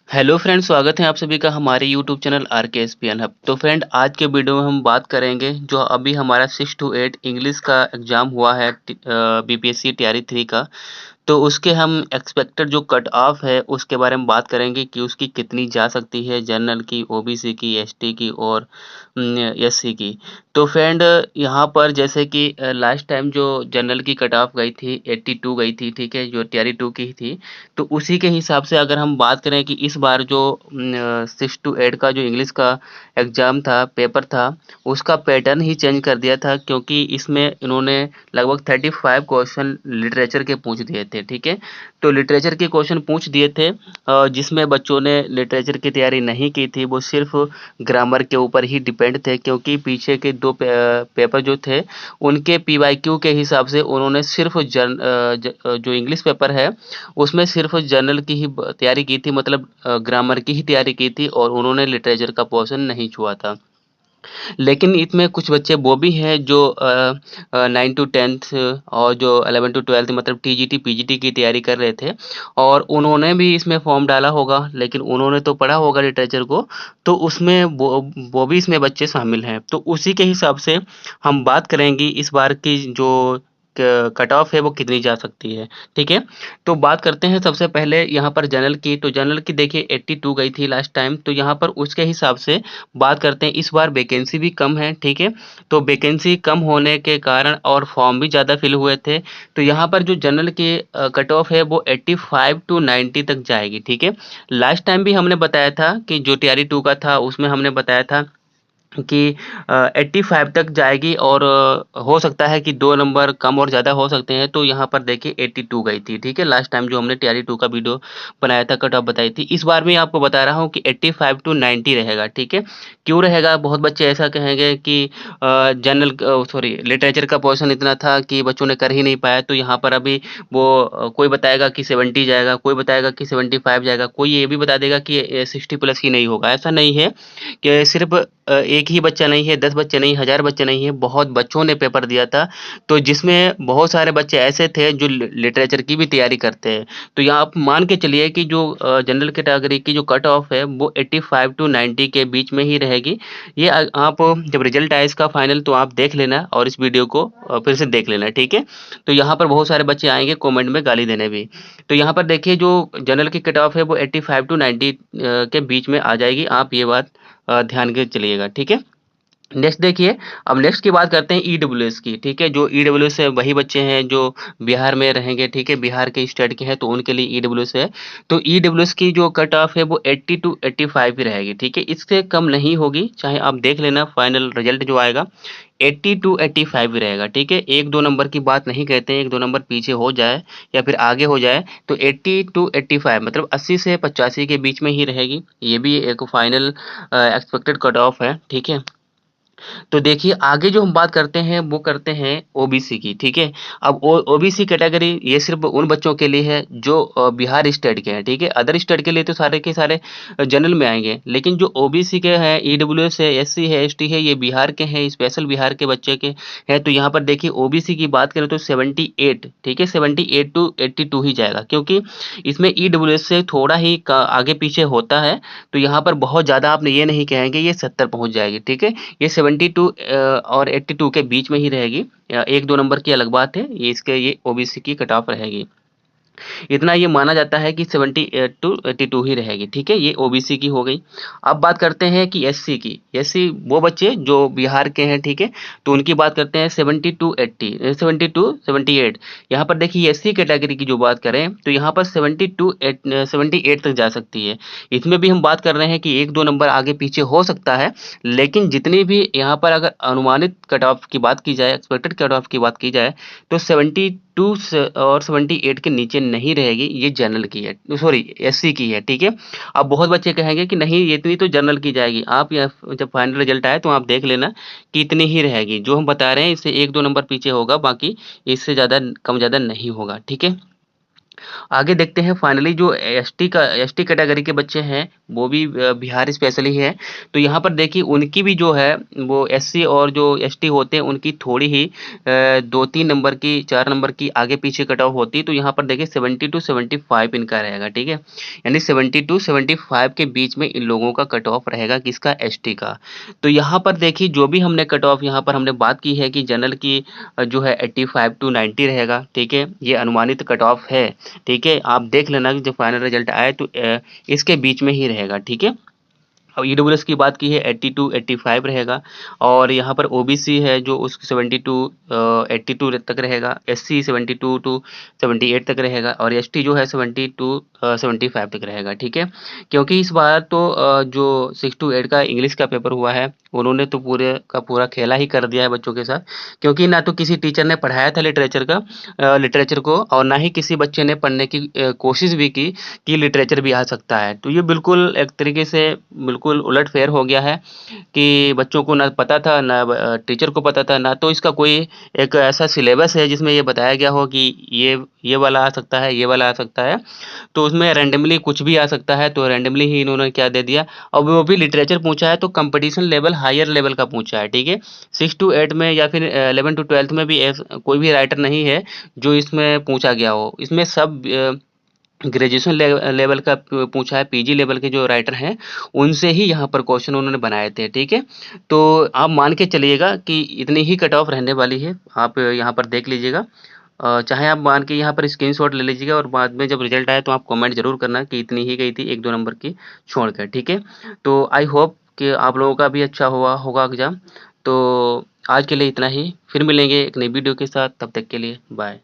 Hello friend, स्वागत है आप सभी का हमारे यूट्यूब चैनल आर के एस पी एन हब। तो फ्रेंड, आज के वीडियो में हम बात करेंगे जो अभी हमारा 6 to 8 इंग्लिश का एग्ज़ाम हुआ है बीपीएससी टीआरई 3 का। तो उसके हम एक्सपेक्टेड जो कट ऑफ है उसके बारे में बात करेंगे कि उसकी कितनी जा सकती है, जनरल की, ओबीसी की, एसटी की और एससी की। तो फ्रेंड, यहाँ पर जैसे कि लास्ट टाइम जो जनरल की कट ऑफ गई थी 82 गई थी, ठीक है, जो टीआरई 2 की थी। तो उसी के हिसाब से अगर हम बात करें कि इस बार जो 6 to 8 का जो इंग्लिश का एग्ज़ाम था, पेपर था, उसका पैटर्न ही चेंज कर दिया था, क्योंकि इसमें इन्होंने लगभग 35 क्वेश्चन लिटरेचर के पूछ दिए थे, ठीक है। तो लिटरेचर के क्वेश्चन पूछ दिए थे, जिसमें बच्चों ने लिटरेचर की तैयारी नहीं की थी, वो सिर्फ ग्रामर के ऊपर ही डिपेंड थे, क्योंकि पीछे के दो पेपर जो थे उनके पीवाईक्यू के हिसाब से उन्होंने सिर्फ जो इंग्लिश पेपर है उसमें सिर्फ जनरल की ही तैयारी की थी, मतलब ग्रामर की ही तैयारी की थी, और उन्होंने लिटरेचर का पोर्शन नहीं छुआ था। लेकिन इसमें कुछ बच्चे वो भी हैं जो 9 to 10th और जो 11 to 12th मतलब टीजीटी पीजीटी की तैयारी कर रहे थे, और उन्होंने भी इसमें फॉर्म डाला होगा, लेकिन उन्होंने तो पढ़ा होगा लिटरेचर को, तो उसमें वो भी इसमें बच्चे शामिल हैं। तो उसी के हिसाब से हम बात करेंगे इस बार की जो कट ऑफ है वो कितनी जा सकती है, ठीक है। तो बात करते हैं सबसे पहले यहाँ पर जनरल की। तो जनरल की देखिए 82 गई थी लास्ट टाइम, तो यहाँ पर उसके हिसाब से बात करते हैं। इस बार वैकेंसी भी कम है, ठीक है। तो वैकेंसी कम होने के कारण और फॉर्म भी ज़्यादा फिल हुए थे, तो यहाँ पर जो जनरल की कट ऑफ है वो 85 to 90 तक जाएगी, ठीक है। लास्ट टाइम भी हमने बताया था कि जो टीआरई 2 का था उसमें हमने बताया था कि 85 तक जाएगी, और हो सकता है कि 2 नंबर कम और ज़्यादा हो सकते हैं। तो यहाँ पर देखिए 82 गई थी, ठीक है, लास्ट टाइम जो हमने टीआरई 2 का वीडियो बनाया था, कट ऑफ बताई थी। इस बार मैं आपको बता रहा हूँ कि 85 to 90 रहेगा, ठीक है। क्यों रहेगा? बहुत बच्चे ऐसा कहेंगे कि लिटरेचर का पोर्शन इतना था कि बच्चों ने कर ही नहीं पाया, तो यहाँ पर अभी वो कोई बताएगा कि 70 जाएगा, कोई बताएगा कि 75 जाएगा, कोई ये भी बता देगा कि 60 प्लस ही नहीं होगा। ऐसा नहीं है कि सिर्फ एक ही बच्चा नहीं है, 10 बच्चे नहीं, 1000 बच्चे नहीं है, बहुत बच्चों ने पेपर दिया था। तो जिसमें बहुत सारे बच्चे ऐसे थे जो लिटरेचर की भी तैयारी करते हैं। तो यहाँ आप मान के चलिए कि जो जनरल कैटेगरी की जो कट ऑफ है वो 85 to 90 के बीच में ही रहेगी। ये आप जब रिजल्ट आए इसका फाइनल, तो आप देख लेना और इस वीडियो को फिर से देख लेना, ठीक है। तो यहाँ पर बहुत सारे बच्चे आएंगे कमेंट में गाली देने भी। तो यहाँ पर देखिए जो जनरल की कट ऑफ है वो 85 to 90 के बीच में आ जाएगी। आप ये बात ध्यान के चलिएगा, ठीक है। नेक्स्ट देखिए, अब नेक्स्ट की बात करते हैं ईडब्ल्यूएस की, ठीक है। जो ईडब्ल्यूएस है वही बच्चे हैं जो बिहार में रहेंगे, ठीक है, बिहार के स्टेट के हैं, तो उनके लिए ईडब्ल्यूएस है। तो ईडब्ल्यूएस की जो कट ऑफ है वो 80 to 85 ही रहेगी, ठीक है, इससे कम नहीं होगी। चाहे आप देख लेना फाइनल रिजल्ट जो आएगा 80 to 85 ही रहेगा, ठीक है। 1-2 नंबर की बात नहीं कहते हैं, 1-2 नंबर पीछे हो जाए या फिर आगे हो जाए, तो 80 to 85 मतलब 80 से 85 के बीच में ही रहेगी। ये भी एक फाइनल एक्सपेक्टेड कट ऑफ है, ठीक है। तो देखिए आगे जो हम बात करते हैं वो करते हैं ओबीसी की, ठीक है। अब ओबीसी कैटेगरी ये सिर्फ उन बच्चों के लिए है जो बिहार स्टेट के हैं, ठीक है। अदर स्टेट के लिए तो सारे के सारे जनरल में आएंगे, लेकिन जो ओबीसी के हैं, ईडब्ल्यूएस है, एससी है, एसटी है, ये बिहार के हैं, स्पेशल बिहार के बच्चे के हैं। तो यहाँ पर देखिए ओबीसी की बात करें तो 78, ठीक है, 78 to 82 ही जाएगा, क्योंकि इसमें ईडब्ल्यूएस से थोड़ा ही आगे पीछे होता है। तो यहाँ पर बहुत ज़्यादा आपने ये नहीं कहेंगे ये 70 पहुँच जाएगी, ठीक है। ये 72 और 82 के बीच में ही रहेगी। 1-2 नंबर की अलग बात है, ये ओबीसी की कट ऑफ रहेगी। इतना ये माना जाता है कि 78 to 82 ही रहेगी, ठीक है। ये ओबीसी की हो गई। अब बात करते हैं कि एससी की। एससी वो बच्चे जो बिहार के हैं, ठीक है, तो उनकी बात करते हैं 70 to 80, 70 to 78। यहाँ पर देखिए एससी कैटेगरी की जो बात करें तो यहाँ पर 70 to 78 तक जा सकती है। इसमें भी हम बात कर रहे हैं कि 1-2 नंबर आगे पीछे हो सकता है, लेकिन जितनी भी यहाँ पर अगर अनुमानित कट ऑफ की बात की जाए, एक्सपेक्टेड कट ऑफ की बात की जाए, तो 72 और 78 के नीचे नहीं रहेगी। ये जनरल की है, सॉरी एससी की है, ठीक है। अब बहुत बच्चे कहेंगे कि नहीं ये इतनी तो जनरल की जाएगी। आप जब फाइनल रिजल्ट आए तो आप देख लेना कि इतनी ही रहेगी। जो हम बता रहे हैं इससे 1-2 नंबर पीछे होगा, बाकी इससे ज़्यादा कम ज़्यादा नहीं होगा, ठीक है। आगे देखते हैं फाइनली जो एसटी कैटेगरी के बच्चे हैं, वो भी बिहार स्पेशल ही है। तो यहाँ पर देखिए उनकी भी जो है वो एससी और जो एसटी होते हैं उनकी थोड़ी ही 2-3 नंबर की 4 नंबर की आगे पीछे कट ऑफ होती है। तो यहाँ पर देखिए 70 टू 75 इनका रहेगा, ठीक है? यानी 70 टू 75 के बीच में इन लोगों का कट ऑफ रहेगा, किसका? एसटी का। तो यहाँ पर देखिए जो भी हमने कट ऑफ यहाँ पर हमने बात की है कि जनरल की जो है 85 टू 90 रहेगा, ठीक है? ये अनुमानित कट ऑफ है। ठीक है, आप देख लेना कि जब फाइनल रिजल्ट आए तो इसके बीच में ही रहेगा, ठीक है? अब ईडब्ल्यूएस की बात की है 80 टू 85 रहेगा और यहाँ पर ओबीसी है जो उसकी 70 टू 82 तक रहेगा, एससी 72 टू 78 तक रहेगा और एसटी जो है 70 टू 75 तक रहेगा, ठीक है? क्योंकि इस बार तो जो 6 टू 8 का इंग्लिश का पेपर हुआ है, उन्होंने तो पूरे का पूरा खेला ही कर दिया है बच्चों के साथ, क्योंकि ना तो किसी टीचर ने पढ़ाया था लिटरेचर को और ना ही किसी बच्चे ने पढ़ने की कोशिश भी की कि लिटरेचर भी आ सकता है। तो ये बिल्कुल एक तरीके से बिल्कुल उलट-फेर हो गया है कि बच्चों को ना पता था, ना टीचर को पता था, ना तो इसका कोई एक ऐसा सिलेबस है जिसमें ये बताया गया हो कि ये वाला आ सकता है, ये वाला आ सकता है। तो उसमें रैंडमली कुछ भी आ सकता है, तो रैंडमली ही इन्होंने क्या दे दिया और वो भी लिटरेचर पूछा है तो कॉम्पिटिशन लेवल हायर लेवल का पूछा है, ठीक है? 6 टू 8 में या फिर 11 टू 12th में भी कोई भी राइटर नहीं है जो इसमें पूछा गया हो। इसमें सब ग्रेजुएशन लेवल का पूछा है, पीजी लेवल के जो राइटर हैं, उनसे ही यहाँ पर क्वेश्चन उन्होंने बनाए थे, ठीक है? तो आप मान के चलिएगा कि इतनी ही कट ऑफ रहने वाली है, आप यहाँ पर देख लीजिएगा। चाहे आप मान के यहाँ पर स्क्रीनशॉट ले लीजिएगा और बाद में जब रिजल्ट आए तो आप कमेंट ज़रूर करना कि इतनी ही गई थी 1-2 नंबर की छोड़कर, ठीक है? तो आई होप कि आप लोगों का भी अच्छा हुआ होगा एग्ज़ाम। तो आज के लिए इतना ही, फिर मिलेंगे एक नई वीडियो के साथ, तब तक के लिए बाय।